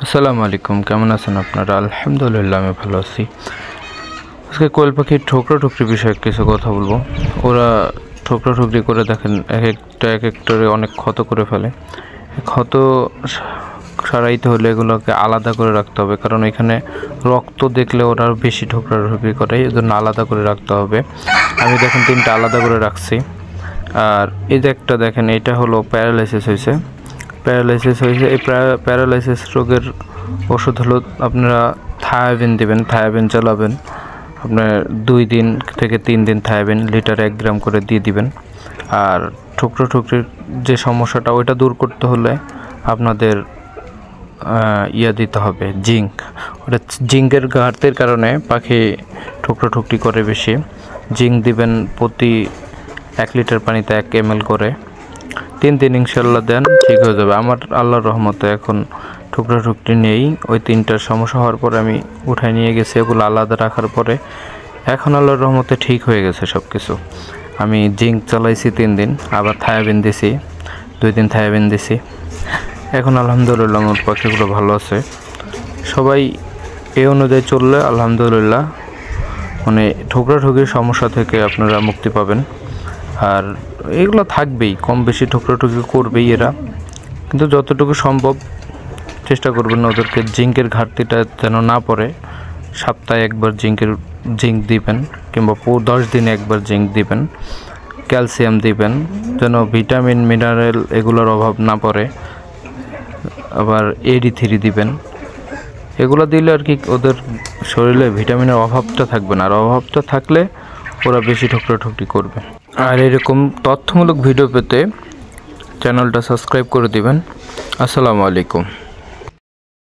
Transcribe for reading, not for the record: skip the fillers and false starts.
আসসালামু আলাইকুম, কেমন আছেন আপনারা? আলহামদুলিল্লাহ আমি ভালো আছি। আজকে কোয়েল পাখির ঠোকরা-ঠুকরি বিষয়ে কিছু কথা বলবো। ওরা ঠোকরা-ঠুকরি করে দেখেন এক একটারে অনেক ক্ষত করে ফেলে। ক্ষত সারাইতে হলে এগুলোকে আলাদা করে রাখতে হবে, কারণ এখানে রক্ত দেখলে ওরা বেশি ঠোকরা-ঠুকরি করে, এই জন্য আলাদা করে রাখতে হবে। আমি দেখেন 3টা আলাদা করে রাখছি। আর এই যে একটা দেখেন, এটা হলো প্যারালাইসিস হয়েছে। এই প্যারালাইসিস রোগের ওষুধ হলো আপনারা থায়াবিন দেবেন, থায়াবিন চালাবেন। আপনার 2 দিন থেকে 3 দিন থায়াবিন লিটারে 1 গ্রাম করে দিয়ে দিবেন। আর ঠুকরির যে সমস্যাটা ওইটা দূর করতে হলে আপনাদের দিতে হবে জিঙ্ক। ওটা জিঙ্কের ঘাটতির কারণে পাখি ঠুকরি করে বেশি। জিঙ্ক দিবেন প্রতি 1 লিটার পানিতে 1 ml করে। 3 দিন ইনশাল্লাহ দেন, ঠিক হয়ে যাবে। আমার আল্লাহর রহমতে এখন ঠুকরি নেই। ওই 3টার সমস্যা হওয়ার পরে আমি উঠায় নিয়ে গেছি, এগুলো আলাদা রাখার পরে এখন আল্লাহর রহমতে ঠিক হয়ে গেছে সব কিছু। আমি জিঙ্ক চালাইছি 3 দিন, আবার থায়াবিন দিছি 2 দিন থায়াবিন দিছি। এখন আলহামদুলিল্লাহ আমার পাখিগুলো ভালো আছে। সবাই এই অনুযায়ী চললে আলহামদুলিল্লাহ মানে ঠুকরির সমস্যা থেকে আপনারা মুক্তি পাবেন। আর এগুলো থাকবেই, কম বেশি ঠুকরি করবেই এরা, কিন্তু যতটুকু সম্ভব চেষ্টা করবেন ওদেরকে জিঙ্কের ঘাটতিটা যেন না পড়ে। সপ্তাহে একবার জিঙ্ক দিবেন, কিংবা 10 দিনে একবার জিঙ্ক দিবেন। ক্যালসিয়াম দিবেন যেন ভিটামিন মিনারেল এগুলোর অভাব না পড়ে। আবার AD3 দিবেন। এগুলো দিলে আর কি ওদের শরীরে ভিটামিনের অভাবটা থাকবে না, আর অভাবটা থাকলে ওরা বেশি ঠুকরি করবে। আর এরকম তথ্যমূলক ভিডিও পেতে চ্যানেলটা সাবস্ক্রাইব করে দিবেন। আসসালামু আলাইকুম।